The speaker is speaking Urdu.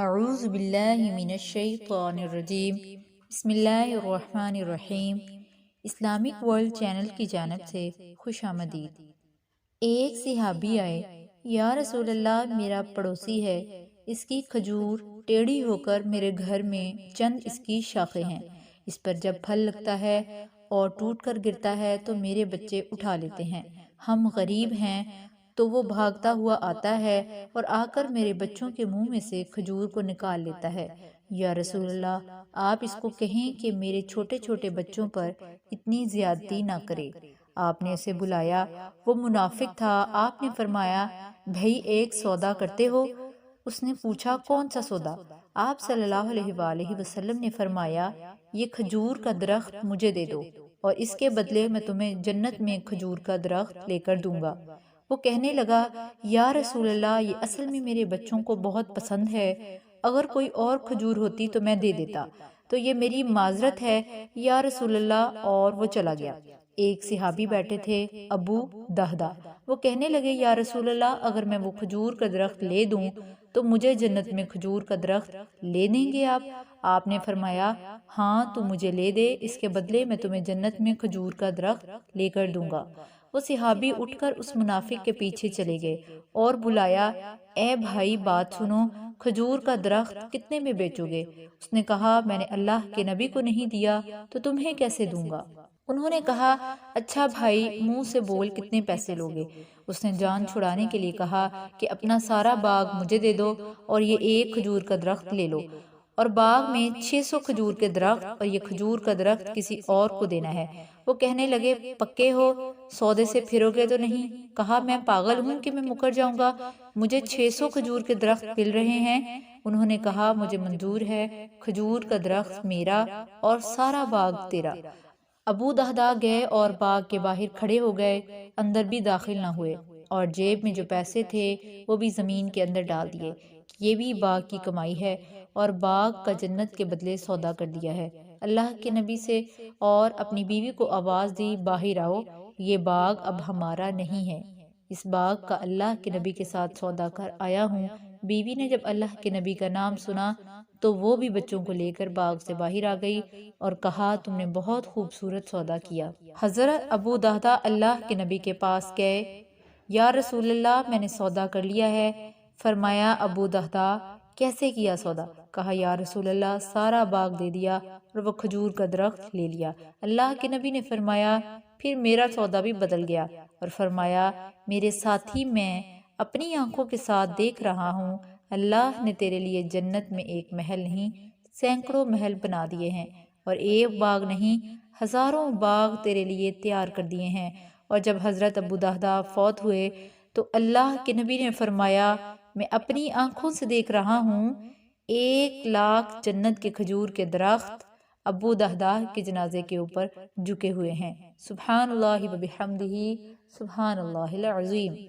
اعوذ باللہ من الشیطان الرجیم بسم اللہ الرحمن الرحیم۔ اسلامک ورلڈ چینل کی جانب سے خوش آمدید۔ ایک صحابی آئے، یا رسول اللہ میرا پڑوسی ہے، اس کی کھجور ٹیڑھی ہو کر میرے گھر میں چند اس کی شاخیں ہیں، اس پر جب پھل لگتا ہے اور ٹوٹ کر گرتا ہے تو میرے بچے اٹھا لیتے ہیں، ہم غریب ہیں تو وہ بھاگتا ہوا آتا ہے اور آ کر میرے بچوں کے منہ میں سے کھجور کو نکال لیتا ہے۔ یا رسول اللہ آپ اس کو کہیں کہ میرے چھوٹے چھوٹے بچوں پر اتنی زیادتی نہ کرے۔ آپ نے اسے بلایا، وہ منافق تھا۔ آپ نے فرمایا بھئی ایک سودا کرتے ہو؟ اس نے پوچھا کون سا سودا؟ آپ صلی اللہ علیہ وآلہ وسلم نے فرمایا یہ کھجور کا درخت مجھے دے دو اور اس کے بدلے میں تمہیں جنت میں کھجور کا درخت لے کر دوں گا۔ وہ کہنے لگا یا رسول اللہ یہ اصل میں میرے بچوں کو بہت پسند ہے، اگر کوئی اور کھجور ہوتی تو میں دے دیتا، تو یہ میری معذرت ہے یا رسول اللہ، اور وہ چلا گیا۔ ایک صحابی بیٹھے تھے، ابو دہدہ، وہ کہنے لگے یا رسول اللہ اگر میں وہ کھجور کا درخت لے دوں تو مجھے جنت میں کھجور کا درخت لے دیں گے آپ؟ آپ نے فرمایا ہاں تو مجھے لے دے، اس کے بدلے میں تمہیں جنت میں کھجور کا درخت لے کر دوں گا۔ وہ صحابی اٹھ کر اس منافق کے پیچھے چلے گئے اور بلایا اے بھائی بات سنو، کھجور کا درخت کتنے میں بیچو گے؟ اس نے کہا میں نے اللہ کے نبی کو نہیں دیا تو تمہیں کیسے دوں گا؟ انہوں نے کہا اچھا بھائی منہ سے بول کتنے پیسے لوگے؟ اس نے جان چھڑانے کے لیے کہا کہ اپنا سارا باغ مجھے دے دو اور یہ ایک کھجور کا درخت لے لو، اور باغ میں 600 کھجور کے درخت اور یہ کھجور کا درخت کسی اور کو دینا ہے۔ وہ کہنے لگے پکے ہو، سودے سے پھرو گے تو نہیں؟ کہا میں پاگل ہوں کہ میں مکر جاؤں گا، مجھے 600 کھجور کے درخت مل رہے ہیں۔ انہوں نے کہا مجھے منظور ہے، کھجور کا درخت میرا اور سارا باغ تیرا۔ ابو دہدہ گئے اور باغ کے باہر کھڑے ہو گئے، اندر بھی داخل نہ ہوئے، اور جیب میں جو پیسے تھے وہ بھی زمین کے اندر ڈال دیے، یہ بھی باغ کی کمائی ہے اور باغ کا جنت کے بدلے سودا کر دیا ہے۔ اللہ کے نبی سے اور اپنی بیوی کو آواز دی باہر آؤ، یہ باغ اب ہمارا نہیں ہے، اس باغ کا اللہ کے نبی کے ساتھ سودا کر آیا ہوں۔ بیوی نے جب اللہ کے نبی کا نام سنا تو وہ بھی بچوں کو لے کر باغ سے باہر آ گئی اور کہا تم نے بہت خوبصورت سودا کیا۔ حضرت ابو دہدہ اللہ کے نبی کے پاس گئے، یا رسول اللہ میں نے سودا کر لیا ہے۔ فرمایا ابو دہدہ کیسے کیا سودا؟ کہا یا رسول اللہ سارا باغ دے دیا اور وہ کھجور کا درخت لے لیا۔ اللہ کے نبی نے فرمایا پھر میرا سودا بھی بدل گیا، اور فرمایا میرے ساتھی میں اپنی آنکھوں کے ساتھ دیکھ رہا ہوں اللہ نے تیرے لیے جنت میں ایک محل نہیں سینکڑوں محل بنا دیے ہیں، اور ایک باغ نہیں ہزاروں باغ تیرے لیے تیار کر دیے ہیں۔ اور جب حضرت ابو دہدہ فوت ہوئے تو اللہ کے نبی نے فرمایا میں اپنی آنکھوں سے دیکھ رہا ہوں 1,00,000 جنت کے کھجور کے درخت ابو دہدہ کے جنازے کے اوپر جھکے ہوئے ہیں۔ سبحان اللہ و بحمدہ، سبحان اللہ العظیم۔